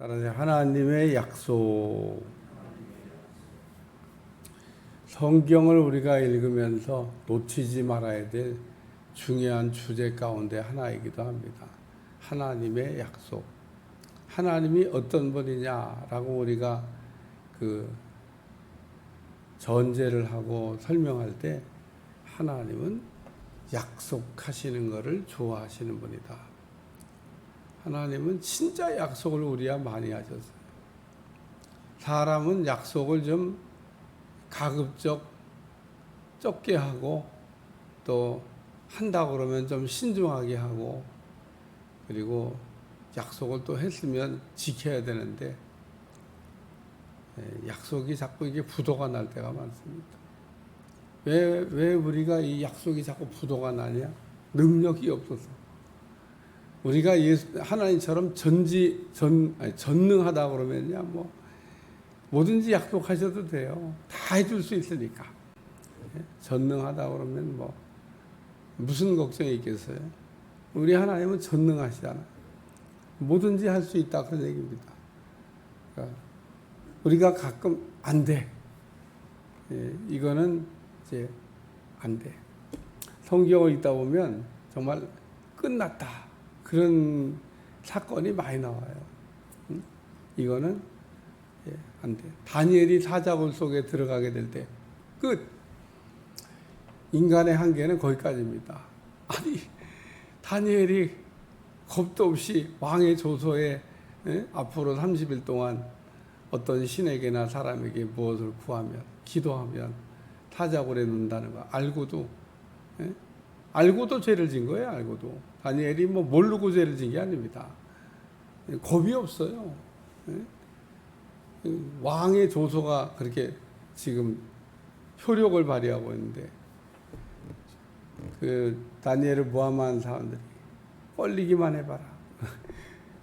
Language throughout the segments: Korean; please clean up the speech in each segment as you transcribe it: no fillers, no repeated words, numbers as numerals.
하나님의 약속. 성경을 우리가 읽으면서 놓치지 말아야 될 중요한 주제 가운데 하나이기도 합니다. 하나님의 약속. 하나님이 어떤 분이냐라고 우리가 전제를 하고 설명할 때 하나님은 약속하시는 것을 좋아하시는 분이다. 하나님은 진짜 약속을 우리와 많이 하셨어요. 사람은 약속을 좀 가급적 적게 하고 또 한다고 그러면 좀 신중하게 하고 그리고 약속을 또 했으면 지켜야 되는데 약속이 자꾸 이게 부도가 날 때가 많습니다. 왜 우리가 이 약속이 자꾸 부도가 나냐? 능력이 없어서. 우리가 하나님처럼 전능하다 그러면요, 뭐든지 약속하셔도 돼요. 다 해줄 수 있으니까. 전능하다 그러면 무슨 걱정이 있겠어요? 우리 하나님은 전능하시잖아요. 뭐든지 할 수 있다 그런 얘기입니다. 그러니까 우리가 가끔 안 돼. 이거는 이제 안 돼. 성경을 읽다 보면 정말 끝났다. 그런 사건이 많이 나와요. 이거는 안 돼. 다니엘이 사자굴 속에 들어가게 될 때 끝. 인간의 한계는 거기까지입니다. 아니 다니엘이 겁도 없이 왕의 조서에 앞으로 30일 동안 어떤 신에게나 사람에게 무엇을 구하면 기도하면 사자굴에 넣는다는 거 알고도 죄를 진 거예요. 알고도 다니엘이 모르고 죄를 진 게 아닙니다. 겁이 없어요. 왕의 조서가 그렇게 지금 효력을 발휘하고 있는데 다니엘을 모함한 사람들이 껄리기만 해봐라.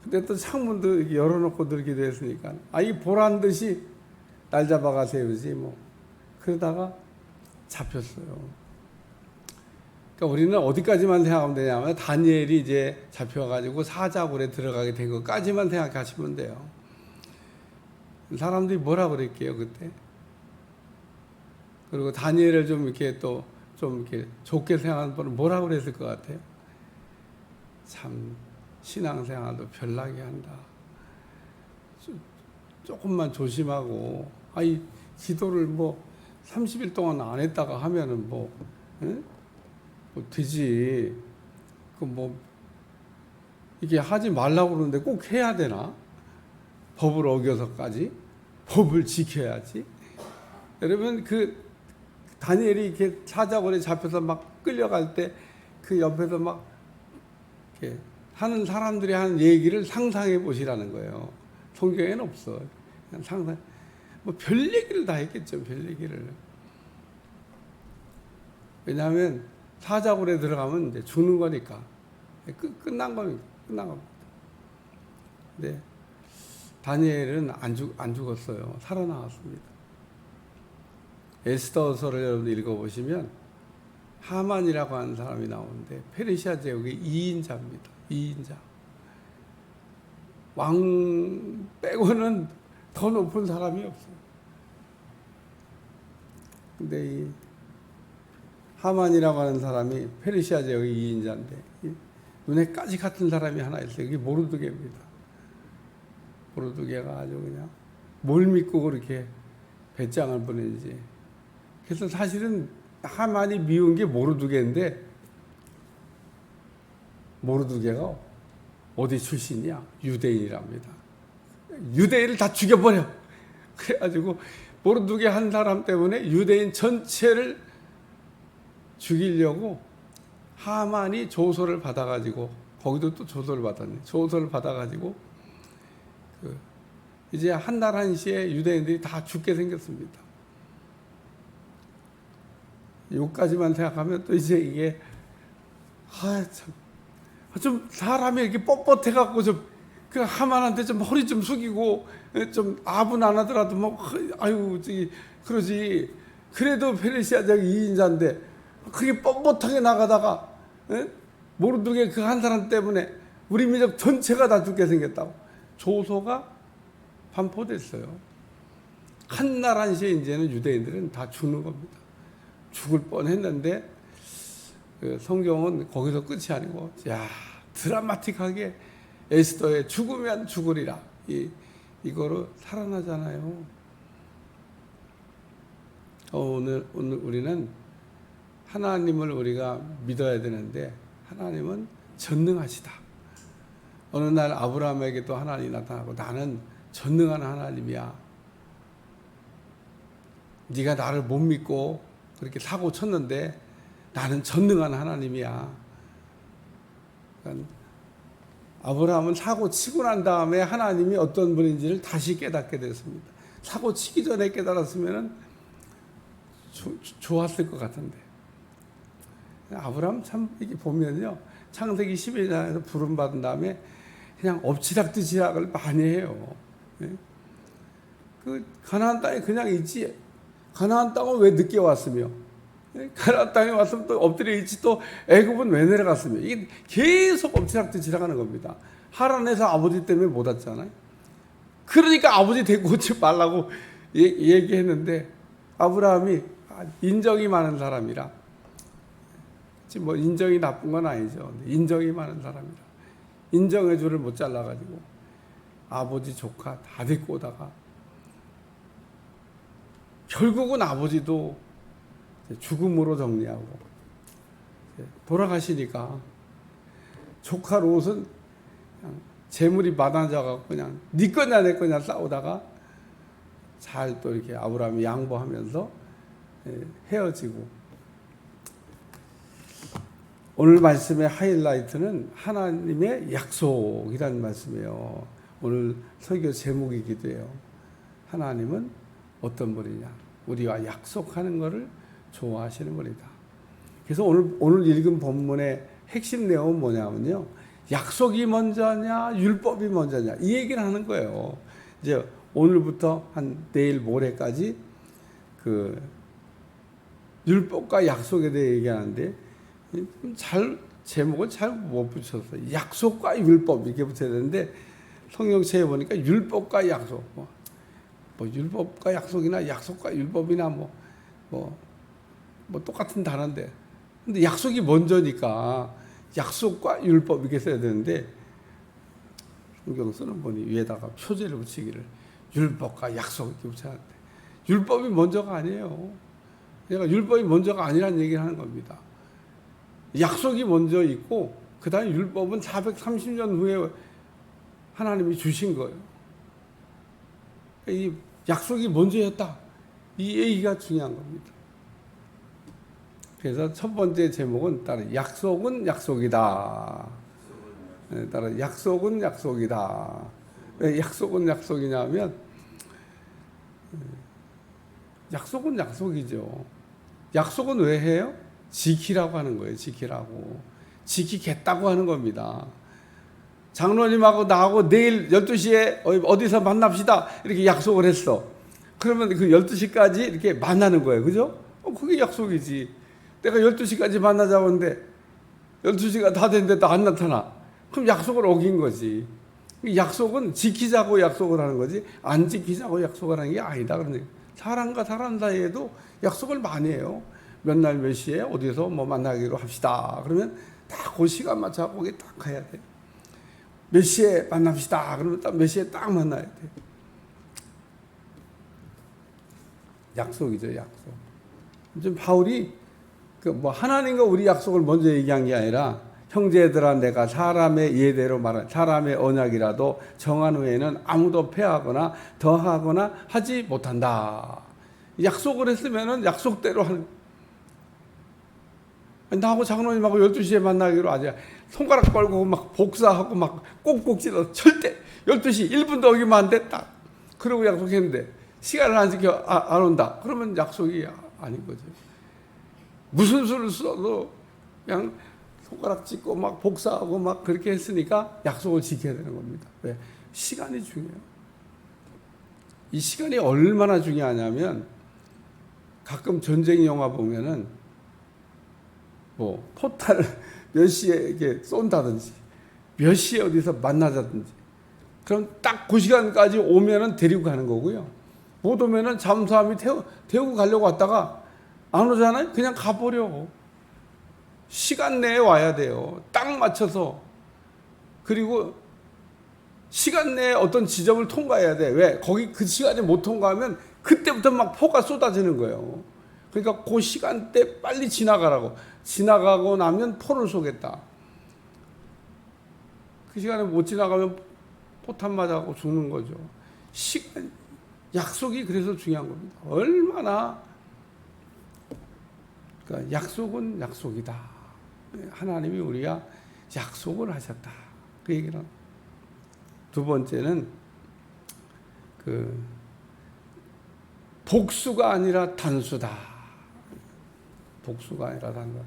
근데 또 창문도 이렇게 열어놓고 들게 됐으니까 이 보란 듯이 날 잡아가 세우지 그러다가 잡혔어요. 그러니까 우리는 어디까지만 생각하면 되냐면 다니엘이 이제 잡혀가지고 사자굴에 들어가게 된 것까지만 생각하시면 돼요. 사람들이 뭐라 그랬게요 그때? 그리고 다니엘을 좀 이렇게 좋게 생각하는 분은 뭐라 그랬을 것 같아요? 참 신앙생활도 별나게 한다. 조금만 조심하고 기도를 30일 동안 안 했다가 하면은 되지. 이게 하지 말라고 그러는데 꼭 해야 되나? 법을 어겨서까지? 법을 지켜야지? 여러분, 다니엘이 이렇게 사자굴에 잡혀서 막 끌려갈 때 옆에서 막 이렇게 하는 사람들이 하는 얘기를 상상해 보시라는 거예요. 성경에는 없어. 그냥 상상. 별 얘기를 다 했겠죠, 별 얘기를. 왜냐하면 사자굴에 들어가면 이제 죽는 거니까. 끝난 겁니다. 근데 다니엘은 안 죽었어요. 살아나왔습니다. 에스더서를 여러분 읽어보시면 하만이라고 하는 사람이 나오는데 페르시아 제국의 2인자입니다. 2인자. 왕 빼고는 더 높은 사람이 없어요. 근데 이 하만이라고 하는 사람이 페르시아 제국의 2인자인데 눈에 까지 같은 사람이 하나 있어요. 이게 모르드게입니다. 모르드게가 아주 그냥 뭘 믿고 그렇게 배짱을 보내는지. 그래서 사실은 하만이 미운 게 모르드게인데 모르드게가 어디 출신이야? 유대인이랍니다. 유대인을 다 죽여버려. 그래가지고 모르드게 한 사람 때문에 유대인 전체를 죽이려고 하만이 조서를 받아가지고 거기도 또 조서를 받았네. 조서를 받아가지고 이제 한 날 한시에 유대인들이 다 죽게 생겼습니다. 요까지만 생각하면 또 이제 이게 좀 사람이 이렇게 뻣뻣해갖고 그 하만한테 좀 허리 좀 숙이고 좀 아분 안 하더라도 그러지. 그래도 페르시아 제국 2인자인데 그게 뻣뻣하게 나가다가 모르드게 그 한 사람 때문에 우리 민족 전체가 다 죽게 생겼다고. 조서가 반포됐어요. 한날 한시에 이제는 유대인들은 다 죽는 겁니다. 죽을 뻔했는데 그 성경은 거기서 끝이 아니고 드라마틱하게 에스더의 죽으면 죽으리라 이거로 살아나잖아요. 오늘 우리는 하나님을 우리가 믿어야 되는데 하나님은 전능하시다. 어느 날 아브라함에게도 하나님이 나타나고 나는 전능한 하나님이야. 네가 나를 못 믿고 그렇게 사고 쳤는데 나는 전능한 하나님이야. 그러니까 아브라함은 사고 치고 난 다음에 하나님이 어떤 분인지를 다시 깨닫게 됐습니다. 사고 치기 전에 깨달았으면 좋았을 것 같은데. 아브라함 참 이렇게 보면요. 창세기 12장에서 부름받은 다음에 그냥 엎치락뒤치락을 많이 해요. 그 가나안 땅에 그냥 있지. 가나안 땅은 왜 늦게 왔으며 가나안 땅에 왔으면 또 엎드려 있지 또 애굽은 왜 내려갔으며 이게 계속 엎치락뒤치락하는 겁니다. 하란에서 아버지 때문에 못 왔잖아요. 그러니까 아버지 데리고 오지 말라고 얘기했는데 아브라함이 인정이 많은 사람이라 뭐 인정이 나쁜 건 아니죠. 인정이 많은 사람이라 인정의 줄을 못 잘라가지고 아버지 조카 다 데리고 오다가 결국은 아버지도 죽음으로 정리하고 돌아가시니까 조카 롯은 그냥 재물이 많아져갖고 그냥 네 거냐 내 거냐 싸우다가 잘 또 이렇게 아브라함이 양보하면서 헤어지고. 오늘 말씀의 하이라이트는 하나님의 약속이라는 말씀이에요. 오늘 설교 제목이기도 해요. 하나님은 어떤 분이냐? 우리와 약속하는 것을 좋아하시는 분이다. 그래서 오늘 읽은 본문의 핵심 내용은 뭐냐면요. 약속이 먼저냐, 율법이 먼저냐 이 얘기를 하는 거예요. 이제 오늘부터 한 내일 모레까지 그 율법과 약속에 대해 얘기하는데 제목을 잘 못 붙였어요. 약속과 율법 이렇게 붙여야 되는데 성경책에 보니까 율법과 약속 뭐 율법과 약속이나 약속과 율법이나 뭐 똑같은 단어인데 근데 약속이 먼저니까 약속과 율법 이렇게 써야 되는데 성경 쓰는 분이 위에다가 표제를 붙이기를 율법과 약속 이렇게 붙여놨는데 율법이 먼저가 아니에요. 그러니까 율법이 먼저가 아니라는 얘기를 하는 겁니다. 약속이 먼저 있고 그 다음에 율법은 430년 후에 하나님이 주신 거예요. 이 약속이 먼저였다. 이 얘기가 중요한 겁니다. 그래서 첫 번째 제목은 따로 약속은 약속이다. 따로 약속은 약속이다. 왜 약속은 약속이냐면 약속은 약속이죠. 약속은 왜 해요? 지키라고 하는 거예요. 지키라고. 지키겠다고 하는 겁니다. 장로님하고 나하고 내일 12시에 어디서 만납시다. 이렇게 약속을 했어. 그러면 그 12시까지 이렇게 만나는 거예요. 그죠? 그게 약속이지. 내가 12시까지 만나자고 하는데 12시가 다 됐는데도 안 나타나. 그럼 약속을 어긴 거지. 약속은 지키자고 약속을 하는 거지 안 지키자고 약속을 하는 게 아니다. 그런데 사람과 사람 사이에도 약속을 많이 해요. 몇 날 몇 시에 어디서 뭐 만나기로 합시다. 그러면 다 그 시간 맞춰 거기 딱 가야 돼. 몇 시에 만납시다. 그러면 딱 몇 시에 딱 만나야 돼. 약속이죠, 약속. 좀 바울이 하나님과 우리 약속을 먼저 얘기한 게 아니라 형제들아 내가 사람의 예대로 말한 사람의 언약이라도 정한 후에는 아무도 폐하거나 더하거나 하지 못한다. 약속을 했으면은 약속대로 하는. 나하고 장로님하고 12시에 만나기로 하자. 손가락 걸고 막 복사하고 막 꼭꼭 찔러 절대 12시 1분도 어기면 안 됐다. 그러고 약속했는데 시간을 안 지켜 안 온다. 그러면 약속이 아닌 거죠. 무슨 수를 써도 그냥 손가락 찍고 막 복사하고 막 그렇게 했으니까 약속을 지켜야 되는 겁니다. 왜? 시간이 중요해요. 이 시간이 얼마나 중요하냐면 가끔 전쟁 영화 보면은 포탄을 몇 시에 이렇게 쏜다든지 몇 시에 어디서 만나자든지 그럼 딱 그 시간까지 오면은 데리고 가는 거고요. 못 오면은 잠수함이 태우고 가려고 왔다가 안 오잖아요. 그냥 가버려. 시간 내에 와야 돼요. 딱 맞춰서. 그리고 시간 내에 어떤 지점을 통과해야 돼. 왜? 거기 그 시간에 못 통과하면 그때부터 막 포가 쏟아지는 거예요. 그러니까 그 시간대 빨리 지나가라고. 지나가고 나면 포를 쏘겠다. 그 시간에 못 지나가면 포탄 맞아가고 죽는 거죠. 시간, 약속이 그래서 중요한 겁니다. 얼마나, 그러니까 약속은 약속이다. 하나님이 우리가 약속을 하셨다. 그 얘기는. 두 번째는 복수가 아니라 단수다. 복수가 아니라 단수.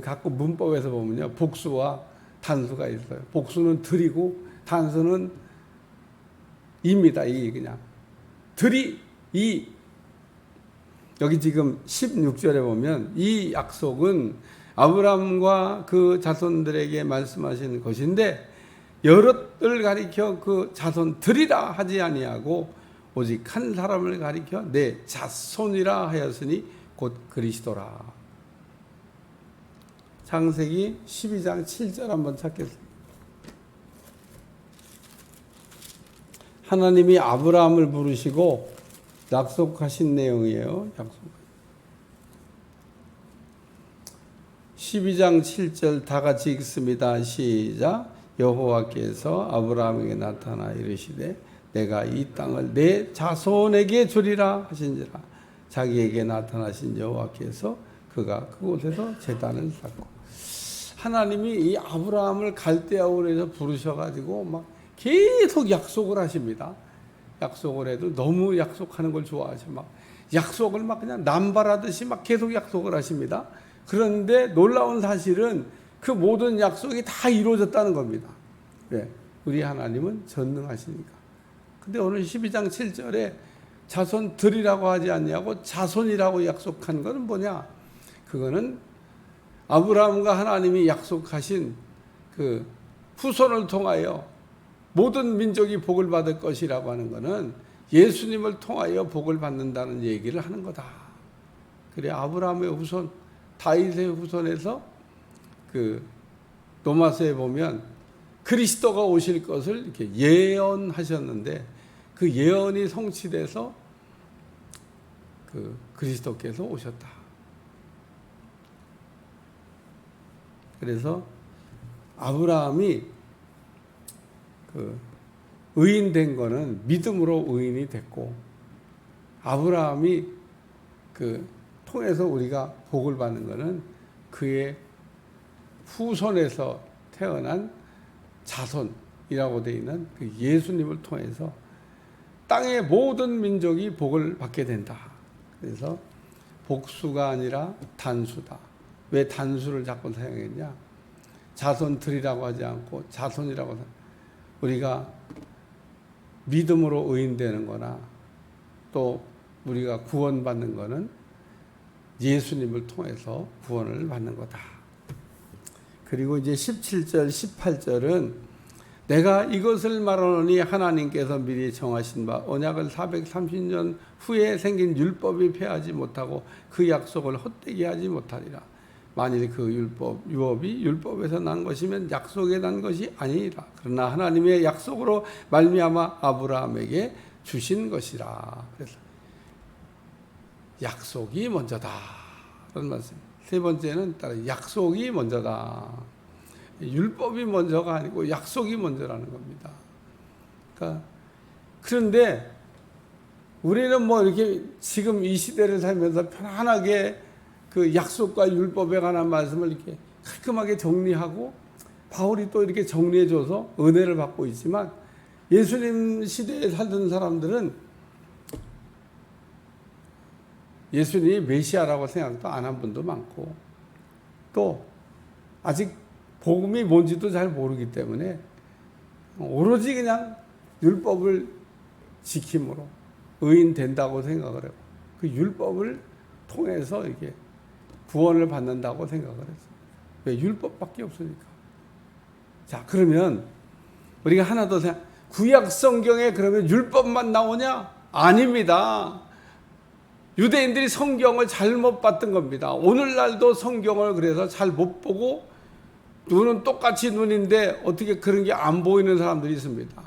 각국 문법에서 보면요, 복수와 단수가 있어요. 복수는 들이고 단수는 입니다. 이 그냥 들이 이. 여기 지금 16절에 보면 이 약속은 아브라함과 그 자손들에게 말씀하신 것인데 여럿을 가리켜 그 자손들이라 하지 아니하고 오직 한 사람을 가리켜 내 자손이라 하였으니 곧 그리스도라. 창세기 12장 7절 한번 찾겠습니다. 하나님이 아브라함을 부르시고 약속하신 내용이에요. 12장 7절 다 같이 읽습니다. 시작. 여호와께서 아브라함에게 나타나 이르시되 내가 이 땅을 내 자손에게 주리라 하신지라. 자기에게 나타나신 여호와께서 그가 그곳에서 제단을 쌓고. 하나님이 이 아브라함을 갈대아 우르에서 부르셔가지고 막 계속 약속을 하십니다. 약속을 해도 너무 약속하는 걸 좋아하셔. 막 약속을 막 그냥 남발하듯이 막 계속 약속을 하십니다. 그런데 놀라운 사실은 그 모든 약속이 다 이루어졌다는 겁니다. 왜? 우리 하나님은 전능하시니까. 근데 오늘 12장 7절에 자손들이라고 하지 않냐고 자손이라고 약속한 것은 뭐냐? 그거는 아브라함과 하나님이 약속하신 그 후손을 통하여 모든 민족이 복을 받을 것이라고 하는 것은 예수님을 통하여 복을 받는다는 얘기를 하는 거다. 그래 아브라함의 후손, 다윗의 후손에서 로마서에 보면 그리스도가 오실 것을 이렇게 예언하셨는데 그 예언이 성취돼서 그리스도께서 오셨다. 그래서 아브라함이 의인된 거는 믿음으로 의인이 됐고, 아브라함이 통해서 우리가 복을 받는 거는 그의 후손에서 태어난 자손이라고 되어 있는 그 예수님을 통해서 땅의 모든 민족이 복을 받게 된다. 그래서 복수가 아니라 단수다. 왜 단수를 자꾸 사용했냐? 자손들이라고 하지 않고 자손이라고. 우리가 믿음으로 의인되는 거나 또 우리가 구원받는 거는 예수님을 통해서 구원을 받는 거다. 그리고 이제 17절, 18절은 내가 이것을 말하노니 하나님께서 미리 정하신 바 언약을 430년 후에 생긴 율법이 폐하지 못하고 그 약속을 헛되게 하지 못하리라. 만일 그 유업이 율법에서 난 것이면 약속에 난 것이 아니라 그러나 하나님의 약속으로 말미암아 아브라함에게 주신 것이라. 그래서 약속이 먼저다. 그런 말씀. 세 번째는 따라 약속이 먼저다. 율법이 먼저가 아니고 약속이 먼저라는 겁니다. 그런데 우리는 뭐 이렇게 지금 이 시대를 살면서 편안하게 그 약속과 율법에 관한 말씀을 이렇게 깔끔하게 정리하고 바울이 또 이렇게 정리해줘서 은혜를 받고 있지만 예수님 시대에 살던 사람들은 예수님이 메시아라고 생각도 안 한 분도 많고 또 아직 복음이 뭔지도 잘 모르기 때문에 오로지 그냥 율법을 지킴으로 의인 된다고 생각을 해요. 그 율법을 통해서 이렇게 구원을 받는다고 생각을 했어요. 왜? 율법밖에 없으니까. 자, 그러면 우리가 하나 더 구약 성경에 그러면 율법만 나오냐? 아닙니다. 유대인들이 성경을 잘못 봤던 겁니다. 오늘날도 성경을 그래서 잘 못 보고 눈은 똑같이 눈인데 어떻게 그런 게 안 보이는 사람들이 있습니다.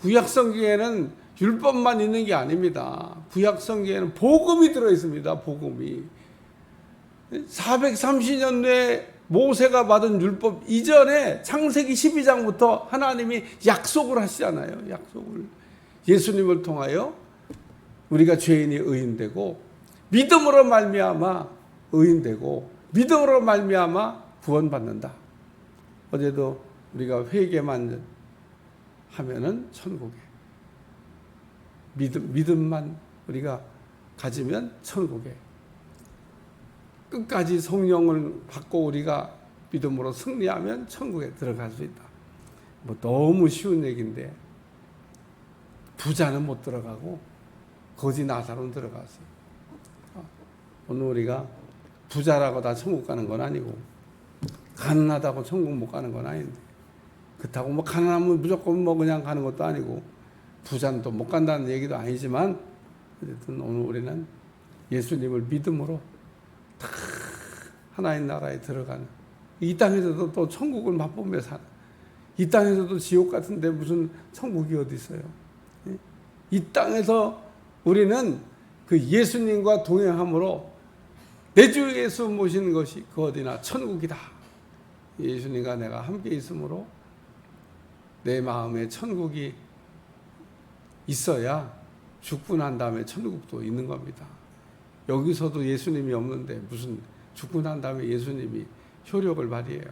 구약 성경에는 율법만 있는 게 아닙니다. 구약 성경에는 복음이 들어 있습니다. 복음이 430년 내에 모세가 받은 율법 이전에 창세기 12장부터 하나님이 약속을 하시잖아요. 약속을 예수님을 통하여 우리가 죄인이 의인되고 믿음으로 말미암아 의인되고 믿음으로 말미암아 구원받는다. 어제도 우리가 회개만 하면은 천국에 믿음만 우리가 가지면 천국에 끝까지 성령을 받고 우리가 믿음으로 승리하면 천국에 들어갈 수 있다. 뭐 너무 쉬운 얘기인데 부자는 못 들어가고 거지 나사로는 들어갔어요. 오늘 우리가 부자라고 다 천국 가는 건 아니고 가난하다고 천국 못 가는 건 아닌데 그렇다고 뭐 가난하면 무조건 뭐 그냥 가는 것도 아니고 부자는 또 못 간다는 얘기도 아니지만 어쨌든 오늘 우리는 예수님을 믿음으로 다 하나님 나라에 들어가는 이 땅에서도 또 천국을 맛보며 사는 이 땅에서도 지옥 같은데 무슨 천국이 어디 있어요? 이 땅에서 우리는 그 예수님과 동행함으로 내 주 예수 모시는 것이 그 어디나 천국이다. 예수님과 내가 함께 있으므로 내 마음에 천국이 있어야 죽고 난 다음에 천국도 있는 겁니다. 여기서도 예수님이 없는데 무슨 죽고 난 다음에 예수님이 효력을 발휘해요.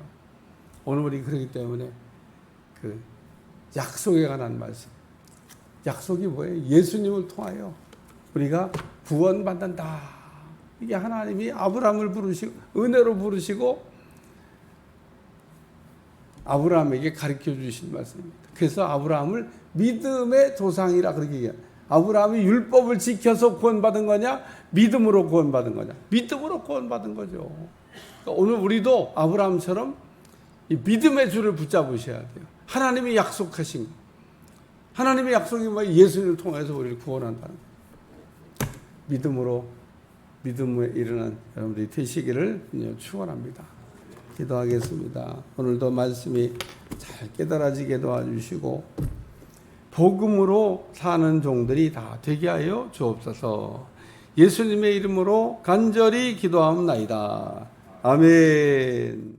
오늘 우리 그렇기 때문에 그 약속에 관한 말씀. 약속이 뭐예요? 예수님을 통하여 우리가 구원받는다. 이게 하나님이 아브라함을 부르시고 은혜로 부르시고 아브라함에게 가르쳐 주신 말씀입니다. 그래서 아브라함을 믿음의 조상이라 그렇게 얘기해요. 아브라함이 율법을 지켜서 구원받은 거냐? 믿음으로 구원받은 거냐? 믿음으로 구원받은 거죠. 그러니까 오늘 우리도 아브라함처럼 이 믿음의 줄을 붙잡으셔야 돼요. 하나님이 약속하신 거. 하나님의 약속이 뭐예요? 예수님을 통해서 우리를 구원한다는 거예요. 믿음에 이르는 여러분들이 되시기를 축원합니다. 기도하겠습니다. 오늘도 말씀이 잘 깨달아지게 도와주시고 복음으로 사는 종들이 다 되게 하여 주옵소서. 예수님의 이름으로 간절히 기도하옵나이다. 아멘.